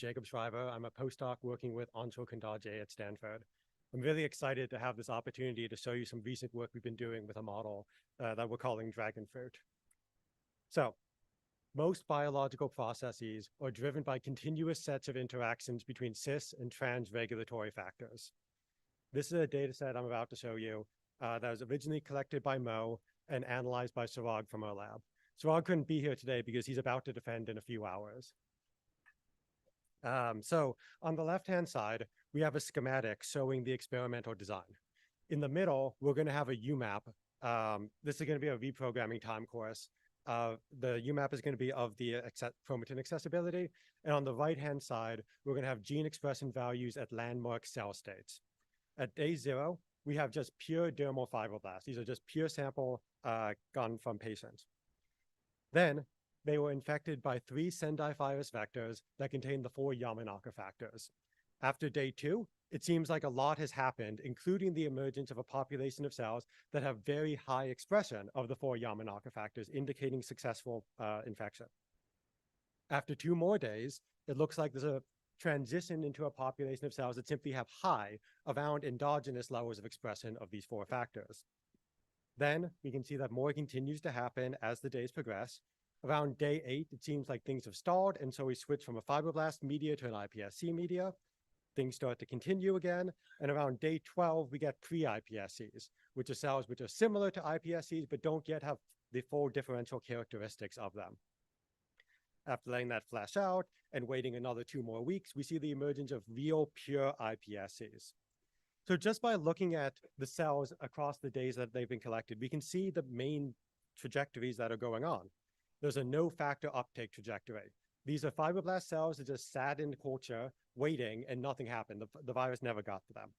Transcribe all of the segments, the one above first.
Jacob Schreiber. I'm a postdoc working with Anshul Kandaje at Stanford. I'm really excited to have this opportunity to show you some recent work we've been doing with a model that we're calling DragoNNFruit. So, most biological processes are driven by continuous sets of interactions between cis and trans regulatory factors. This is a data set I'm about to show you that was originally collected by Mo and analyzed by Sarag from our lab. Sarag couldn't be here today because he's about to defend in a few hours. So on the left-hand side, we have a schematic showing the experimental design. In the middle, we're going to have a UMAP. This is going to be a reprogramming time course. The UMAP is going to be of the chromatin accessibility. And on the right-hand side, we're going to have gene expression values at landmark cell states. At day 0, we have just pure dermal fibroblasts. These are just pure sample gone from patients. Then they were infected by 3 Sendai virus vectors that contain the 4 Yamanaka factors. After day 2, it seems like a lot has happened, including the emergence of a population of cells that have very high expression of the 4 Yamanaka factors, indicating successful infection. After 2 more days, it looks like there's a transition into a population of cells that simply have high, around endogenous levels of expression of these 4 factors. Then we can see that more continues to happen as the days progress. Around day 8, it seems like things have stalled, and so we switch from a fibroblast media to an iPSC media. Things start to continue again, and around day 12, we get pre-iPSCs, which are cells which are similar to iPSCs, but don't yet have the full differential characteristics of them. After letting that flash out and waiting another 2 more weeks, we see the emergence of real pure iPSCs. So just by looking at the cells across the days that they've been collected, we can see the main trajectories that are going on. There's a no factor uptake trajectory. These are fibroblast cells that just sat in culture waiting and nothing happened. The virus never got to them.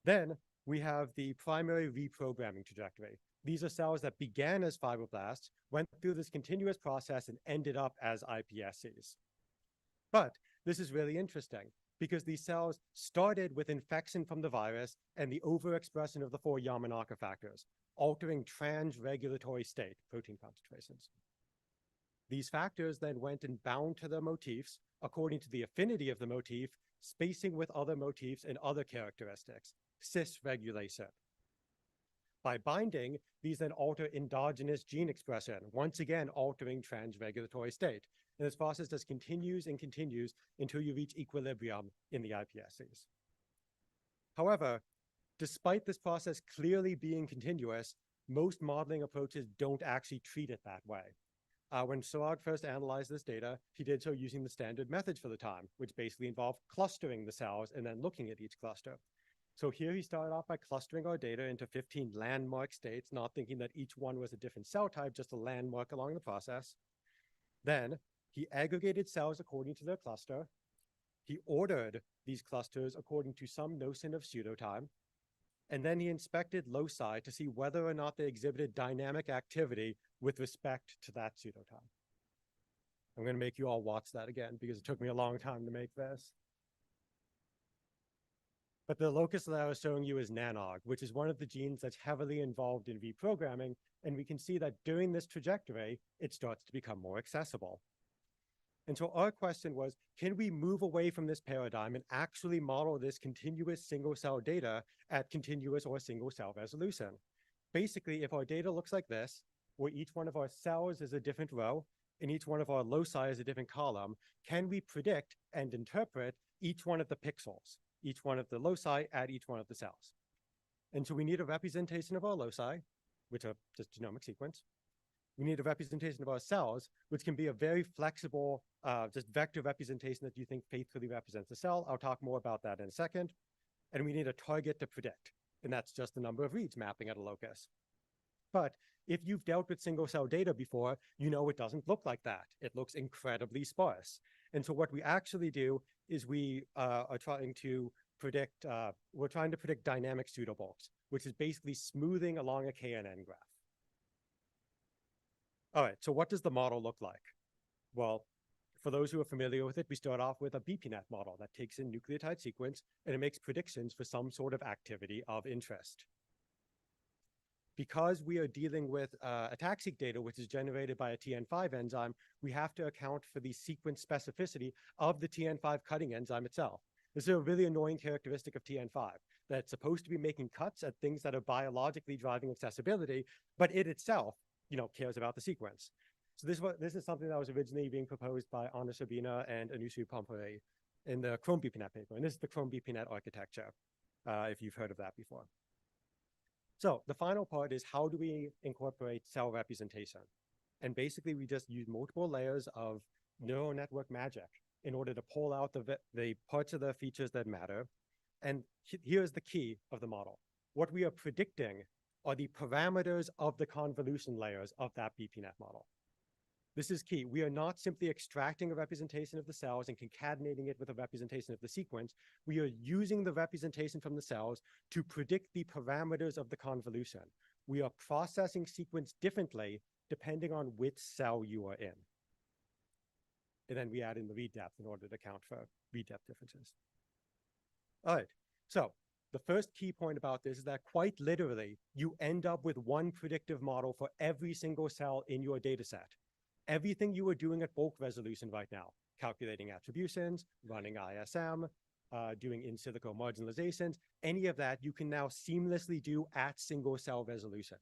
Then we have the primary reprogramming trajectory. These are cells that began as fibroblasts, went through this continuous process and ended up as iPSCs. But this is really interesting because these cells started with infection from the virus and the overexpression of the 4 Yamanaka factors, altering trans-regulatory state protein concentrations. These factors then went and bound to the motifs according to the affinity of the motif, spacing with other motifs and other characteristics, cis regulation. By binding, these then alter endogenous gene expression, once again altering trans-regulatory state. And this process just continues and continues until you reach equilibrium in the iPSCs. However, despite this process clearly being continuous, most modeling approaches don't actually treat it that way. When Sarag first analyzed this data, he did so using the standard methods for the time, which basically involved clustering the cells and then looking at each cluster. So here he started off by clustering our data into 15 landmark states, not thinking that each one was a different cell type, just a landmark along the process. Then he aggregated cells according to their cluster. He ordered these clusters according to some notion of pseudotime. And then he inspected loci to see whether or not they exhibited dynamic activity with respect to that pseudotime. I'm going to make you all watch that again because it took me a long time to make this. But the locus that I was showing you is NANOG, which is one of the genes that's heavily involved in reprogramming. And we can see that during this trajectory, it starts to become more accessible. And so our question was, can we move away from this paradigm and actually model this continuous single-cell data at continuous or single-cell resolution? Basically, if our data looks like this, where each one of our cells is a different row and each one of our loci is a different column, can we predict and interpret each one of the pixels, each one of the loci at each one of the cells? And so we need a representation of our loci, which are just genomic sequence. We need a representation of our cells, which can be a very flexible, just vector representation that you think faithfully represents the cell. I'll talk more about that in a second. And we need a target to predict, and that's just the number of reads mapping at a locus. But if you've dealt with single-cell data before, you know it doesn't look like that. It looks incredibly sparse. And so what we actually do is we are trying to predict, we're trying to predict dynamic pseudobulks, which is basically smoothing along a KNN graph. All right, so what does the model look like? Well, for those who are familiar with it, we start off with a BPNet model that takes in nucleotide sequence and it makes predictions for some sort of activity of interest. because we are dealing with ATAC-seq data, which is generated by a TN5 enzyme, we have to account for the sequence specificity of the TN5 cutting enzyme itself. This is a really annoying characteristic of TN5, that it's supposed to be making cuts at things that are biologically driving accessibility, but it itself, cares about the sequence. So this is something that was originally being proposed by Anna Sabina and Anushu Pompore in the Chrome BPNet paper. And this is the Chrome BPNet architecture, if you've heard of that before. So the final part is, how do we incorporate cell representation? And basically, we just use multiple layers of neural network magic in order to pull out the parts of the features that matter. And here's the key of the model. What we are predicting are the parameters of the convolution layers of that BPNet model. This is key. We are not simply extracting a representation of the cells and concatenating it with a representation of the sequence. We are using the representation from the cells to predict the parameters of the convolution. We are processing sequence differently depending on which cell you are in. And then we add in the read depth in order to account for read depth differences. All right, so the first key point about this is that quite literally, you end up with one predictive model for every single cell in your data set. Everything you are doing at bulk resolution right now, calculating attributions, running ISM, doing in silico marginalizations, any of that you can now seamlessly do at single cell resolution.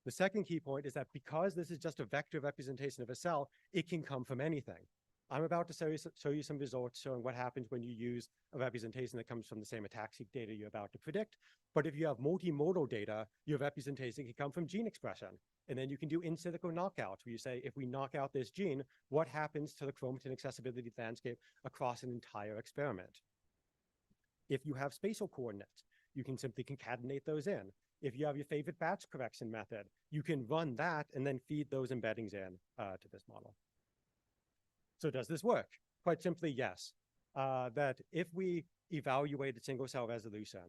The second key point is that because this is just a vector representation of a cell, it can come from anything. I'm about to show you some results showing what happens when you use a representation that comes from the same ATAC-seq data you're about to predict. But if you have multimodal data, your representation can come from gene expression. And then you can do in silico knockouts, where you say, if we knock out this gene, what happens to the chromatin accessibility landscape across an entire experiment? If you have spatial coordinates, you can simply concatenate those in. If you have your favorite batch correction method, you can run that and then feed those embeddings in to this model. So does this work? Quite simply, yes. That if we evaluated single cell resolution,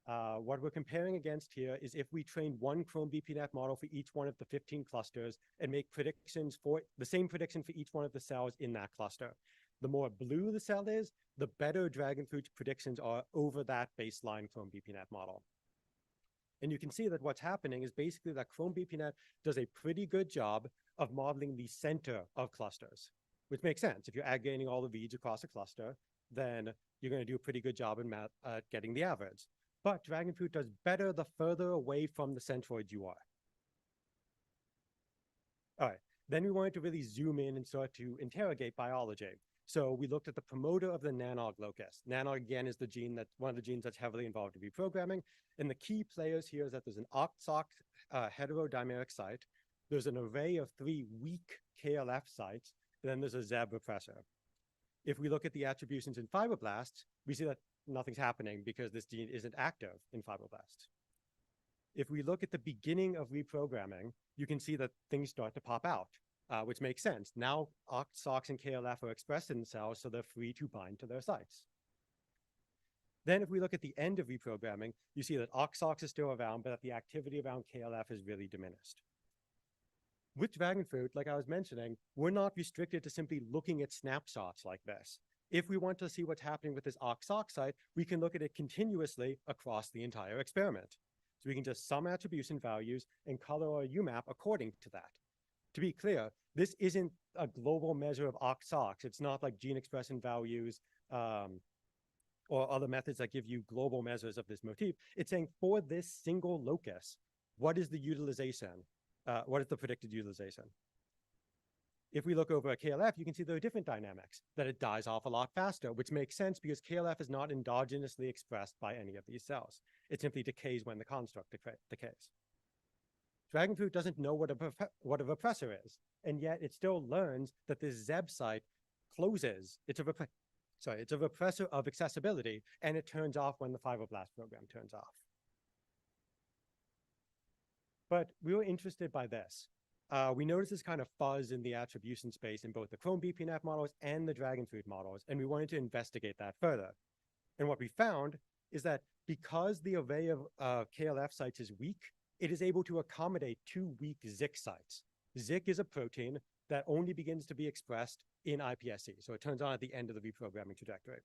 what we're comparing against here is if we train one Chrome BPNet model for each one of the 15 clusters and make predictions for the same prediction for each one of the cells in that cluster. The more blue the cell is, the better DragoNNFruit's predictions are over that baseline Chrome BPNet model. And you can see that what's happening is basically that Chrome BPNet does a pretty good job of modeling the center of clusters, which makes sense. If you're aggregating all the reads across a cluster, then you're going to do a pretty good job in getting the average. But DragoNNFruit does better the further away from the centroid you are. All right, then we wanted to really zoom in and start to interrogate biology. So we looked at the promoter of the nanog locus. Nanog, again, is the gene one of the genes that's heavily involved in reprogramming. And the key players here is that there's an OCT-SOC heterodimeric site. There's an array of 3 weak KLF sites, and then there's a ZEB repressor. If we look at the attributions in fibroblasts, we see that nothing's happening because this gene isn't active in fibroblasts. If we look at the beginning of reprogramming, you can see that things start to pop out, which makes sense. Now, OCT, SOCs, and KLF are expressed in the cells, so they're free to bind to their sites. Then if we look at the end of reprogramming, you see that OCT, SOCs is still around, but that the activity around KLF is really diminished. With DragoNNFruit, like I was mentioning, we're not restricted to simply looking at snapshots like this. If we want to see what's happening with this OCT-SOC site, we can look at it continuously across the entire experiment. So we can just sum attribution values and color our UMAP according to that. To be clear, this isn't a global measure of OCT-SOCs. It's not like gene expression values or other methods that give you global measures of this motif. It's saying for this single locus, what is the utilization? What is the predicted utilization? If we look over at KLF, you can see there are different dynamics, that it dies off a lot faster, which makes sense because KLF is not endogenously expressed by any of these cells. It simply decays when the construct decays. DragoNNFruit doesn't know what a repressor is, and yet it still learns that this ZEB site closes. It's a repressor of accessibility, and it turns off when the fibroblast program turns off. But we were interested by this. We noticed this kind of fuzz in the attribution space in both the Chrome BPNet models and the DragoNNFruit models, and we wanted to investigate that further. And what we found is that because the array of KLF sites is weak, it is able to accommodate 2 weak ZIC sites. ZIC is a protein that only begins to be expressed in iPSC, so it turns on at the end of the reprogramming trajectory.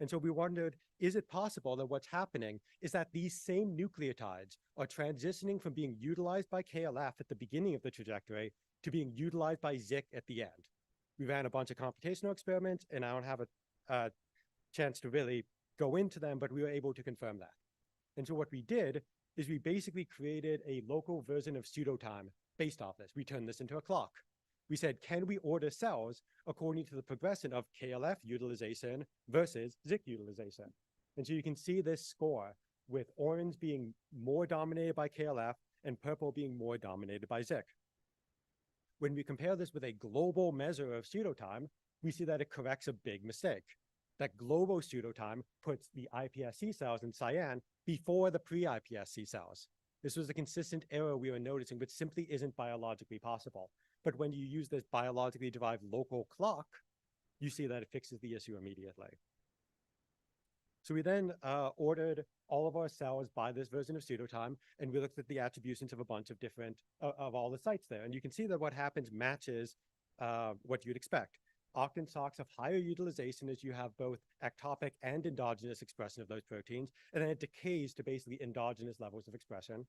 And so we wondered, is it possible that what's happening is that these same nucleotides are transitioning from being utilized by KLF at the beginning of the trajectory to being utilized by Zik at the end? We ran a bunch of computational experiments, and I don't have a chance to really go into them, but we were able to confirm that. And so what we did is we basically created a local version of pseudotime based off this. We turned this into a clock. We said, can we order cells according to the progression of KLF utilization versus Zik utilization? And so you can see this score with orange being more dominated by KLF and purple being more dominated by Zik. When we compare this with a global measure of pseudotime, we see that it corrects a big mistake. That global pseudotime puts the iPSC cells in cyan before the pre-iPSC cells. This was a consistent error we were noticing, which simply isn't biologically possible. But when you use this biologically derived local clock, you see that it fixes the issue immediately. So we then ordered all of our cells by this version of pseudotime, and we looked at the attributions of a bunch of different, of all the sites there. And you can see that what happens matches what you'd expect. Octant socks have higher utilization as you have both ectopic and endogenous expression of those proteins, and then it decays to basically endogenous levels of expression.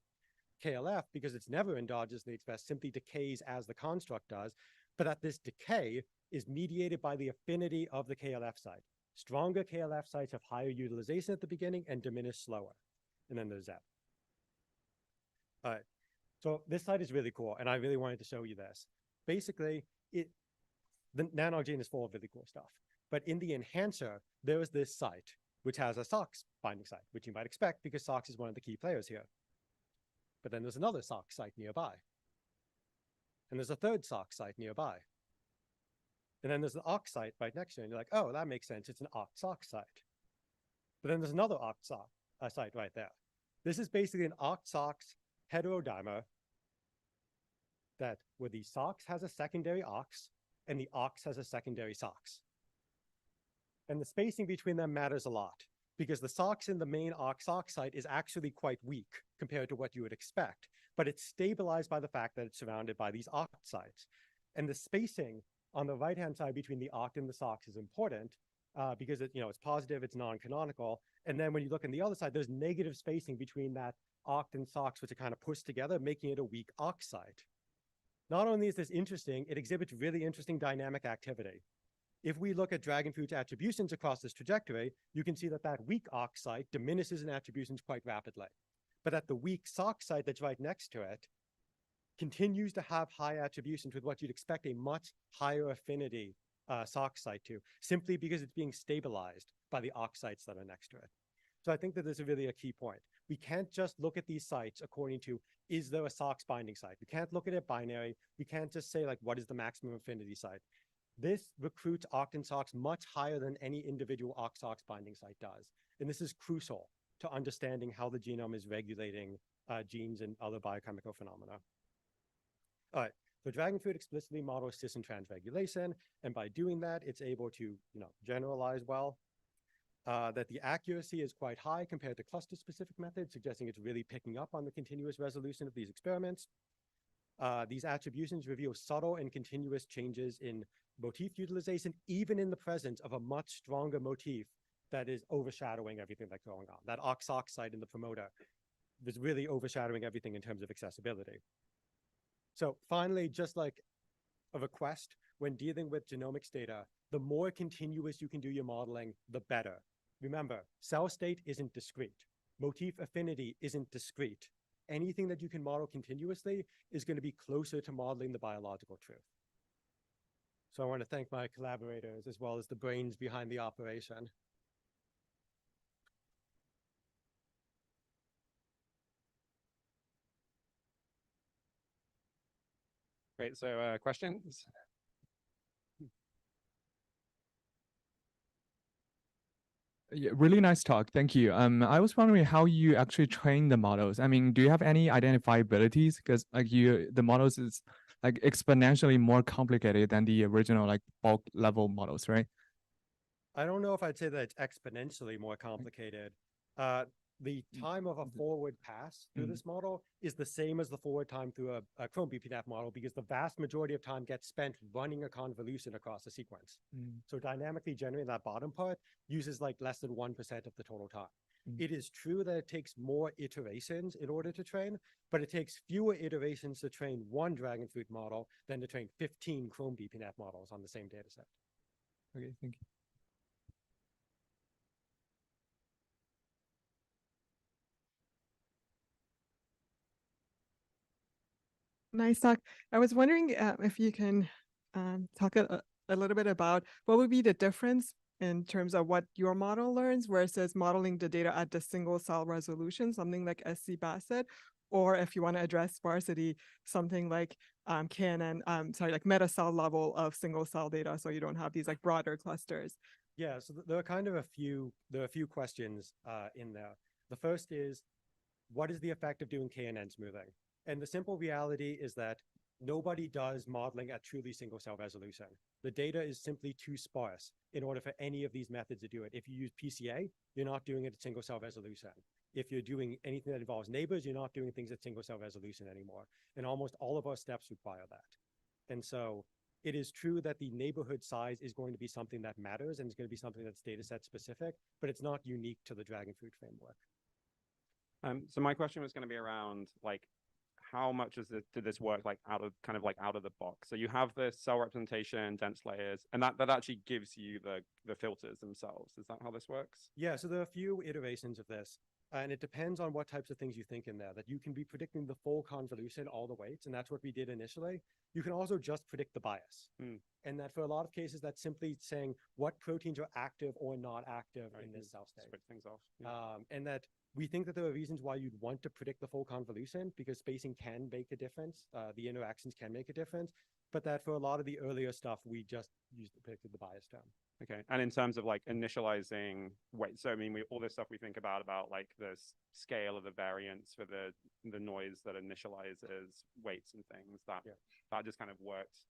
KLF, because it's never endogenously expressed, simply decays as the construct does, but that this decay is mediated by the affinity of the KLF site. Stronger KLF sites have higher utilization at the beginning and diminish slower. And then there's that. All right. So this site is really cool, and I really wanted to show you this. Basically, the nanogene is full of really cool stuff. But in the enhancer, there is this site, which has a SOX binding site, which you might expect because SOX is one of the key players here. But then there's another SOX site nearby. And there's a third SOX site nearby. And then there's the OX site right next to it. And you're like, oh, that makes sense. It's an OX-SOX site. But then there's another OX-SOX site right there. This is basically an OX-SOX heterodimer that where the SOX has a secondary OX and the OX has a secondary SOX. And the spacing between them matters a lot because the SOX in the main OX-SOX site is actually quite weak compared to what you would expect, but it's stabilized by the fact that it's surrounded by these OX sites. And the spacing on the right-hand side between the OCT and the SOX is important because it's positive, it's non-canonical. And then when you look on the other side, there's negative spacing between that OCT and SOX, which are kind of pushed together, making it a weak OX site. Not only is this interesting, it exhibits really interesting dynamic activity. If we look at DragoNFruit's attributions across this trajectory, you can see that that weak OX site diminishes in attributions quite rapidly. But at the weak SOX site that's right next to it, continues to have high attributions with what you'd expect a much higher affinity SOX site to, simply because it's being stabilized by the OX sites that are next to it. So I think that this is really a key point. We can't just look at these sites according to, is there a SOX binding site? We can't look at it binary. We can't just say, like, what is the maximum affinity site? This recruits octant SOX much higher than any individual OX-SOX binding site does. And this is crucial to understanding how the genome is regulating genes and other biochemical phenomena. All right, so DragoNFruit explicitly models cis and trans regulation, and by doing that, it's able to generalize well. That the accuracy is quite high compared to cluster-specific methods, suggesting it's really picking up on the continuous resolution of these experiments. These attributions reveal subtle and continuous changes in motif utilization, even in the presence of a much stronger motif that is overshadowing everything that's going on. That OX-SOX site in the promoter is really overshadowing everything in terms of accessibility. So finally, just like a request, when dealing with genomics data, the more continuous you can do your modeling, the better. Remember, cell state isn't discrete. Motif affinity isn't discrete. Anything that you can model continuously is going to be closer to modeling the biological truth. So I want to thank my collaborators as well as the brains behind the operation. Great, so questions? Yeah, really nice talk. Thank you. I was wondering how you actually train the models. I mean, do you have any identifiabilities? Because like the models is like exponentially more complicated than the original like bulk level models, right? I don't know if I'd say that it's exponentially more complicated. the time of a forward pass through this model is the same as the forward time through a Chrome BPNF model, because the vast majority of time gets spent running a convolution across a sequence. So dynamically generating that bottom part uses like less than 1% of the total time. It is true that it takes more iterations in order to train, but it takes fewer iterations to train one DragoNFruit model than to train 15 Chrome BPNF models on the same data set. Okay, thank you. Nice talk. I was wondering if you can talk a little bit about what would be the difference in terms of what your model learns versus modeling the data at the single cell resolution, something like SC Bassett, or if you want to address sparsity, something like like meta cell level of single cell data, so you don't have these like broader clusters. Yeah, so there are kind of a few questions in there. The first is, what is the effect of doing KNN smoothing? And the simple reality is that nobody does modeling at truly single cell resolution. The data is simply too sparse in order for any of these methods to do it. If you use PCA, you're not doing it at single cell resolution. If you're doing anything that involves neighbors, you're not doing things at single cell resolution anymore. And almost all of our steps require that. And so it is true that the neighborhood size is going to be something that matters, and it's going to be something that's data set specific, but it's not unique to the DragoNFruit framework. So my question was going to be around like, how much did this work like out of the box? So you have this cell representation, dense layers, and that actually gives you the filters themselves. Is that how this works? Yeah, so there are a few iterations of this, and it depends on what types of things you think in there, that you can be predicting the full convolution, all the weights, and that's what we did initially. You can also just predict the bias. And that for a lot of cases, that's simply saying what proteins are active or not active in this cell state. Switch things off. Yeah. And that we think that there are reasons why you'd want to predict the full convolution, because spacing can make a difference. The interactions can make a difference, but that for a lot of the earlier stuff, we just predicted the bias term. Okay, and in terms of like initializing weight, so I mean, all this stuff we think about like the scale of the variance for the noise that initializes weights and things, that just kind of worked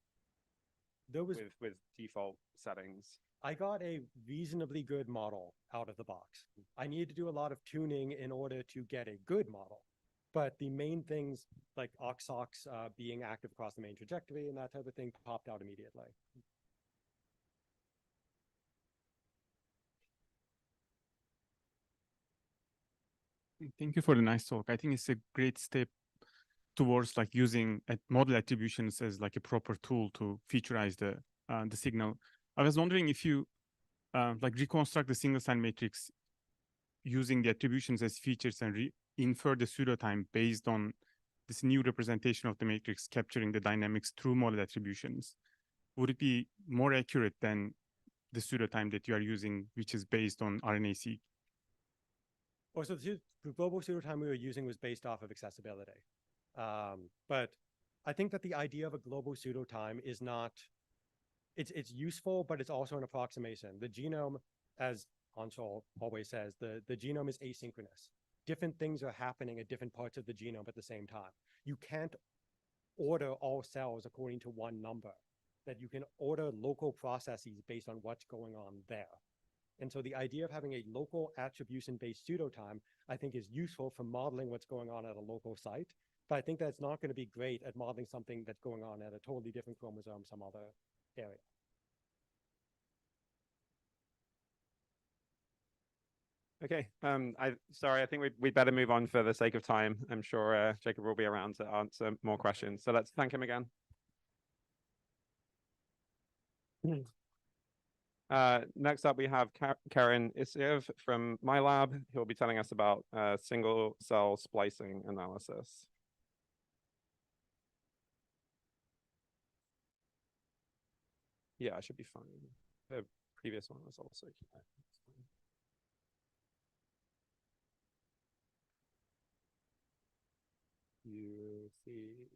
with default settings. I got a reasonably good model out of the box. I needed to do a lot of tuning in order to get a good model. But the main things like OXOX being active across the main trajectory and that type of thing popped out immediately. Thank you for the nice talk. I think it's a great step towards like using model attributions as like a proper tool to featureize the signal. I was wondering if you like reconstruct the single sign matrix using the attributions as features and infer the pseudotime based on this new representation of the matrix capturing the dynamics through model attributions. Would it be more accurate than the pseudotime that you are using, which is based on RNA-seq? Well, so the global pseudotime we were using was based off of accessibility. But I think that the idea of a global pseudotime is not, it's useful, but it's also an approximation. The genome, as Anshul always says, the genome is asynchronous. Different things are happening at different parts of the genome at the same time. You can't order all cells according to one number, that you can order local processes based on what's going on there. And so the idea of having a local attribution-based pseudotime, I think, is useful for modeling what's going on at a local site. But I think that's not going to be great at modeling something that's going on at a totally different chromosome, some other area. Okay, sorry, I think we better move on for the sake of time. I'm sure Jacob will be around to answer more questions. So let's thank him again. Next up, we have Karen Isiev from my lab, who will be telling us about single cell splicing analysis. Yeah, I should be fine. The previous one was also here. You see.